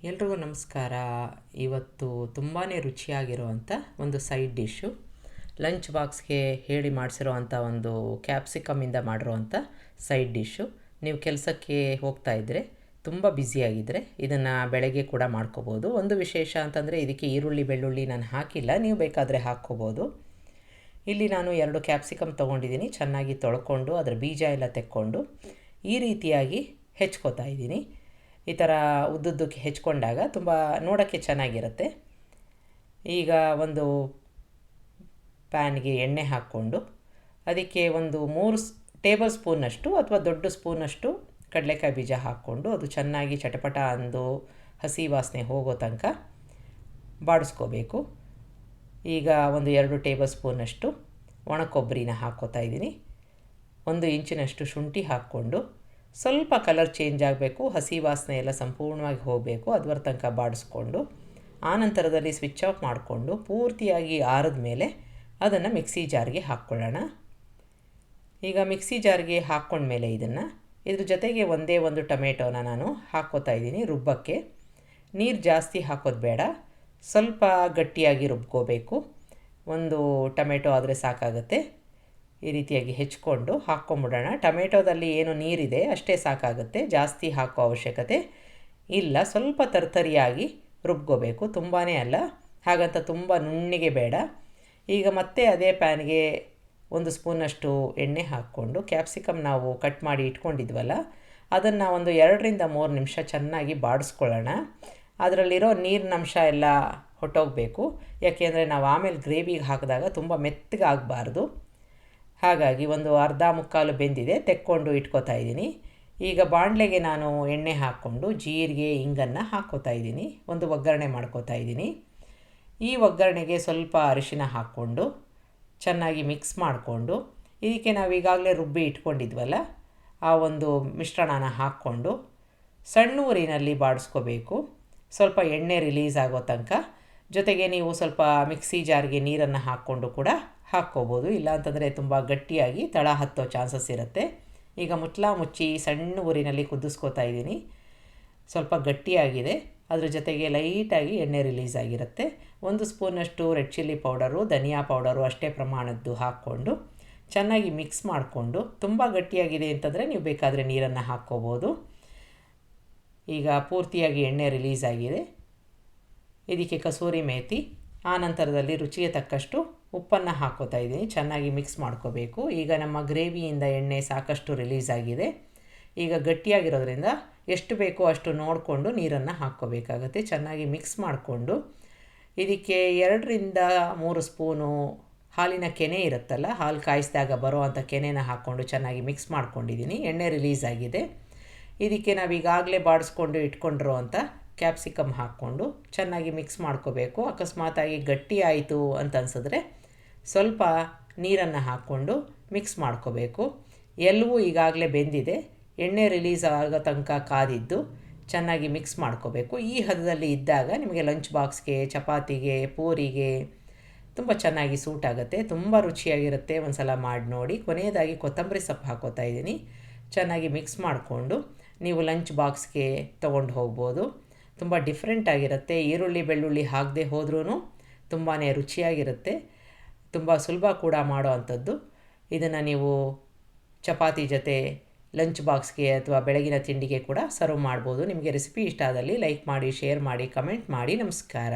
ಎಲ್ರಿಗೂ ನಮಸ್ಕಾರ. ಇವತ್ತು ತುಂಬಾ ರುಚಿಯಾಗಿರುವಂಥ ಒಂದು ಸೈಡ್ ಡಿಶ್ಶು, ಲಂಚ್ ಬಾಕ್ಸ್ಗೆ ಹೇಳಿ ಮಾಡಿಸಿರುವಂಥ ಒಂದು ಕ್ಯಾಪ್ಸಿಕಮ್ಮಿಂದ ಮಾಡಿರುವಂಥ ಸೈಡ್ ಡಿಶ್ಶು. ನೀವು ಕೆಲಸಕ್ಕೆ ಹೋಗ್ತಾ ಇದ್ದರೆ, ತುಂಬ ಬ್ಯುಸಿಯಾಗಿದ್ದರೆ ಇದನ್ನು ಬೆಳಗ್ಗೆ ಕೂಡ ಮಾಡ್ಕೋಬೋದು. ಒಂದು ವಿಶೇಷ ಅಂತಂದರೆ ಇದಕ್ಕೆ ಈರುಳ್ಳಿ ಬೆಳ್ಳುಳ್ಳಿ ನಾನು ಹಾಕಿಲ್ಲ, ನೀವು ಬೇಕಾದರೆ ಹಾಕ್ಕೋಬೋದು. ಇಲ್ಲಿ ನಾನು 2 ಕ್ಯಾಪ್ಸಿಕಮ್ ತೊಗೊಂಡಿದ್ದೀನಿ. ಚೆನ್ನಾಗಿ ತೊಳ್ಕೊಂಡು ಅದರ ಬೀಜ ಎಲ್ಲ ತೆಕ್ಕೊಂಡು ಈ ರೀತಿಯಾಗಿ ಹೆಚ್ಕೋತಾ ಇದ್ದೀನಿ. ಈ ಥರ ಉದ್ದುದ್ದಕ್ಕೆ ಹೆಚ್ಕೊಂಡಾಗ ತುಂಬ ನೋಡೋಕ್ಕೆ ಚೆನ್ನಾಗಿರುತ್ತೆ. ಈಗ ಒಂದು ಪ್ಯಾನ್ಗೆ ಎಣ್ಣೆ ಹಾಕ್ಕೊಂಡು ಅದಕ್ಕೆ ಒಂದು 3 ಟೇಬಲ್ ಸ್ಪೂನಷ್ಟು ಅಥವಾ ದೊಡ್ಡ ಸ್ಪೂನಷ್ಟು ಕಡಲೆಕಾಯಿ ಬೀಜ ಹಾಕ್ಕೊಂಡು ಅದು ಚೆನ್ನಾಗಿ ಚಟಪಟ ಅಂದು ಹಸಿ ವಾಸನೆ ಹೋಗೋ ತನಕ ಬಾಡಿಸ್ಕೋಬೇಕು. ಈಗ ಒಂದು 2 ಟೇಬಲ್ ಸ್ಪೂನಷ್ಟು ಒಣ ಕೊಬ್ಬರಿನ ಹಾಕ್ಕೋತಾ ಇದ್ದೀನಿ. 1 ಇಂಚಿನಷ್ಟು ಶುಂಠಿ ಹಾಕ್ಕೊಂಡು ಸ್ವಲ್ಪ ಕಲರ್ ಚೇಂಜ್ ಆಗಬೇಕು, ಹಸಿ ವಾಸನೆ ಎಲ್ಲ ಸಂಪೂರ್ಣವಾಗಿ ಹೋಗಬೇಕು, ಅದುವರ ತನಕ ಬಾಡಿಸ್ಕೊಂಡು ಆನಂತರದಲ್ಲಿ ಸ್ವಿಚ್ ಆಫ್ ಮಾಡಿಕೊಂಡು ಪೂರ್ತಿಯಾಗಿ ಆರಿದ ಮೇಲೆ ಅದನ್ನು ಮಿಕ್ಸಿ ಜಾರ್ಗೆ ಹಾಕ್ಕೊಳ್ಳೋಣ. ಈಗ ಮಿಕ್ಸಿ ಜಾರ್ಗೆ ಹಾಕ್ಕೊಂಡ್ಮೇಲೆ ಇದ್ರ ಜೊತೆಗೆ ಒಂದೇ ಒಂದು ಟೊಮೆಟೊನ ನಾನು ಹಾಕ್ಕೋತಾ ಇದ್ದೀನಿ ರುಬ್ಬಕ್ಕೆ. ನೀರು ಜಾಸ್ತಿ ಹಾಕೋದು ಬೇಡ, ಸ್ವಲ್ಪ ಗಟ್ಟಿಯಾಗಿ ರುಬ್ಕೋಬೇಕು. ಒಂದು ಟೊಮೆಟೊ ಆದರೆ ಸಾಕಾಗುತ್ತೆ. ಈ ರೀತಿಯಾಗಿ ಹೆಚ್ಕೊಂಡು ಹಾಕ್ಕೊಂಬಿಡೋಣ. ಟೊಮೆಟೊದಲ್ಲಿ ಏನು ನೀರಿದೆ ಅಷ್ಟೇ ಸಾಕಾಗುತ್ತೆ, ಜಾಸ್ತಿ ಹಾಕೋ ಅವಶ್ಯಕತೆ ಇಲ್ಲ. ಸ್ವಲ್ಪ ತರ್ತರಿಯಾಗಿ ರುಬ್ಕೋಬೇಕು, ತುಂಬಾ ಅಲ್ಲ, ಹಾಗಂತ ತುಂಬ ನುಣ್ಣಿಗೆ ಬೇಡ. ಈಗ ಮತ್ತೆ ಅದೇ ಪ್ಯಾನ್ಗೆ 1 ಸ್ಪೂನಷ್ಟು ಎಣ್ಣೆ ಹಾಕ್ಕೊಂಡು ಕ್ಯಾಪ್ಸಿಕಮ್ ನಾವು ಕಟ್ ಮಾಡಿ ಇಟ್ಕೊಂಡಿದ್ವಲ್ಲ ಅದನ್ನು ಒಂದು 2 ರಿಂದ 3 ನಿಮಿಷ ಚೆನ್ನಾಗಿ ಬಾಡಿಸ್ಕೊಳ್ಳೋಣ. ಅದರಲ್ಲಿರೋ ನೀರಿನ ಅಂಶ ಎಲ್ಲ ಹೊಟ್ಟೋಗಬೇಕು, ಯಾಕೆಂದರೆ ನಾವು ಆಮೇಲೆ ಗ್ರೇವಿಗೆ ಹಾಕಿದಾಗ ತುಂಬ ಮೆತ್ತಗೆ ಆಗಬಾರ್ದು. ಹಾಗಾಗಿ ಒಂದು ಅರ್ಧ ಮುಕ್ಕಾಲು ಬೆಂದಿದೆ, ತೆಕ್ಕೊಂಡು ಇಟ್ಕೋತಾ ಇದ್ದೀನಿ. ಈಗ ಬಾಣಲೆಗೆ ನಾನು ಎಣ್ಣೆ ಹಾಕ್ಕೊಂಡು ಜೀರಿಗೆ ಹಿಂಗನ್ನು ಹಾಕ್ಕೋತಾ ಇದ್ದೀನಿ. ಒಂದು ಒಗ್ಗರಣೆ ಮಾಡ್ಕೋತಾ ಇದ್ದೀನಿ. ಈ ಒಗ್ಗರಣೆಗೆ ಸ್ವಲ್ಪ ಅರಿಶಿನ ಹಾಕ್ಕೊಂಡು ಚೆನ್ನಾಗಿ ಮಿಕ್ಸ್ ಮಾಡಿಕೊಂಡು ಇದಕ್ಕೆ ನಾವು ಈಗಾಗಲೇ ರುಬ್ಬಿ ಇಟ್ಕೊಂಡಿದ್ವಲ್ಲ ಆ ಒಂದು ಮಿಶ್ರಣನ ಹಾಕ್ಕೊಂಡು ಸಣ್ಣ ಊರಿನಲ್ಲಿ ಬಾಡಿಸ್ಕೋಬೇಕು, ಸ್ವಲ್ಪ ಎಣ್ಣೆ ರಿಲೀಸ್ ಆಗೋ ತನಕ. ಜೊತೆಗೆ ನೀವು ಸ್ವಲ್ಪ ಮಿಕ್ಸಿ ಜಾರ್ಗೆ ನೀರನ್ನು ಹಾಕ್ಕೊಂಡು ಕೂಡ ಹಾಕ್ಕೋಬೋದು, ಇಲ್ಲಾಂತಂದರೆ ತುಂಬ ಗಟ್ಟಿಯಾಗಿ ತಳ ಹತ್ತೋ ಚಾನ್ಸಸ್ ಇರುತ್ತೆ. ಈಗ ಮುಚ್ಚಿ ಸಣ್ಣ ಊರಿನಲ್ಲಿ ಕುದಿಸ್ಕೋತಾ ಇದ್ದೀನಿ. ಸ್ವಲ್ಪ ಗಟ್ಟಿಯಾಗಿದೆ, ಅದ್ರ ಜೊತೆಗೆ ಲೈಟಾಗಿ ಎಣ್ಣೆ ರಿಲೀಸ್ ಆಗಿರುತ್ತೆ. 1 ಸ್ಪೂನಷ್ಟು ರೆಡ್ ಚಿಲ್ಲಿ ಪೌಡರು, ಧನಿಯಾ ಪೌಡರು ಅಷ್ಟೇ ಪ್ರಮಾಣದ್ದು ಹಾಕ್ಕೊಂಡು ಚೆನ್ನಾಗಿ ಮಿಕ್ಸ್ ಮಾಡಿಕೊಂಡು, ತುಂಬ ಗಟ್ಟಿಯಾಗಿದೆ ಅಂತಂದರೆ ನೀವು ಬೇಕಾದರೆ ನೀರನ್ನು ಹಾಕ್ಕೋಬೋದು. ಈಗ ಪೂರ್ತಿಯಾಗಿ ಎಣ್ಣೆ ರಿಲೀಸ್ ಆಗಿದೆ. ಇದಕ್ಕೆ ಕಸೂರಿ ಮೇಥಿ, ಆನಂತರದಲ್ಲಿ ರುಚಿಗೆ ತಕ್ಕಷ್ಟು ಉಪ್ಪನ್ನು ಹಾಕ್ಕೋತಾ ಇದ್ದೀನಿ. ಚೆನ್ನಾಗಿ ಮಿಕ್ಸ್ ಮಾಡ್ಕೋಬೇಕು. ಈಗ ನಮ್ಮ ಗ್ರೇವಿಯಿಂದ ಎಣ್ಣೆ ಸಾಕಷ್ಟು ರಿಲೀಸ್ ಆಗಿದೆ. ಈಗ ಗಟ್ಟಿಯಾಗಿರೋದ್ರಿಂದ ಎಷ್ಟು ಬೇಕೋ ಅಷ್ಟು ನೋಡಿಕೊಂಡು ನೀರನ್ನು ಹಾಕ್ಕೋಬೇಕಾಗತ್ತೆ. ಚೆನ್ನಾಗಿ ಮಿಕ್ಸ್ ಮಾಡಿಕೊಂಡು ಇದಕ್ಕೆ 2 ರಿಂದ 3 ಸ್ಪೂನು ಹಾಲಿನ ಕೆನೆ ಇರುತ್ತಲ್ಲ, ಹಾಲು ಕಾಯಿಸಿದಾಗ ಬರೋ ಅಂಥ ಕೆನೆನ ಹಾಕ್ಕೊಂಡು ಚೆನ್ನಾಗಿ ಮಿಕ್ಸ್ ಮಾಡ್ಕೊಂಡಿದ್ದೀನಿ. ಎಣ್ಣೆ ರಿಲೀಸ್ ಆಗಿದೆ. ಇದಕ್ಕೆ ನಾವು ಈಗಾಗಲೇ ಬಾಡಿಸ್ಕೊಂಡು ಇಟ್ಕೊಂಡಿರೋ ಅಂಥ ಕ್ಯಾಪ್ಸಿಕಮ್ ಹಾಕ್ಕೊಂಡು ಚೆನ್ನಾಗಿ ಮಿಕ್ಸ್ ಮಾಡ್ಕೋಬೇಕು. ಅಕಸ್ಮಾತಾಗಿ ಗಟ್ಟಿ ಆಯಿತು ಅಂತ ಅನಿಸಿದ್ರೆ ಸ್ವಲ್ಪ ನೀರನ್ನು ಹಾಕ್ಕೊಂಡು ಮಿಕ್ಸ್ ಮಾಡ್ಕೋಬೇಕು. ಎಲ್ಲವೂ ಈಗಾಗಲೇ ಬೆಂದಿದೆ, ಎಣ್ಣೆ ರಿಲೀಸ್ ಆಗೋ ತನಕ ಕಾದಿದ್ದು ಚೆನ್ನಾಗಿ ಮಿಕ್ಸ್ ಮಾಡ್ಕೋಬೇಕು. ಈ ಹದದಲ್ಲಿ ಇದ್ದಾಗ ನಿಮಗೆ ಲಂಚ್ ಬಾಕ್ಸ್ಗೆ, ಚಪಾತಿಗೆ, ಪೂರಿಗೆ ತುಂಬ ಚೆನ್ನಾಗಿ ಸೂಟ್ ಆಗುತ್ತೆ, ತುಂಬ ರುಚಿಯಾಗಿರುತ್ತೆ. ಒಂದು ಸಲ ಮಾಡಿ ನೋಡಿ. ಕೊನೆಯದಾಗಿ ಕೊತ್ತಂಬರಿ ಸೊಪ್ಪು ಹಾಕ್ಕೋತಾ ಇದ್ದೀನಿ. ಚೆನ್ನಾಗಿ ಮಿಕ್ಸ್ ಮಾಡಿಕೊಂಡು ನೀವು ಲಂಚ್ ಬಾಕ್ಸ್ಗೆ ತೊಗೊಂಡು ಹೋಗ್ಬೋದು. ತುಂಬ ಡಿಫ್ರೆಂಟ್ ಆಗಿರುತ್ತೆ. ಈರುಳ್ಳಿ ಬೆಳ್ಳುಳ್ಳಿ ಹಾಕದೆ ಹೋದ್ರೂ ತುಂಬಾ ರುಚಿಯಾಗಿರುತ್ತೆ. ತುಂಬ ಸುಲಭ ಕೂಡ ಮಾಡೋ ಅಂಥದ್ದು. ಇದನ್ನು ನೀವು ಚಪಾತಿ ಜೊತೆ ಲಂಚ್ ಬಾಕ್ಸ್ಗೆ ಅಥವಾ ಬೆಳಗಿನ ತಿಂಡಿಗೆ ಕೂಡ ಸರ್ವ್ ಮಾಡ್ಬೋದು. ನಿಮಗೆ ರೆಸಿಪಿ ಇಷ್ಟ ಆದಲ್ಲಿ ಲೈಕ್ ಮಾಡಿ, ಶೇರ್ ಮಾಡಿ, ಕಮೆಂಟ್ ಮಾಡಿ. ನಮಸ್ಕಾರ.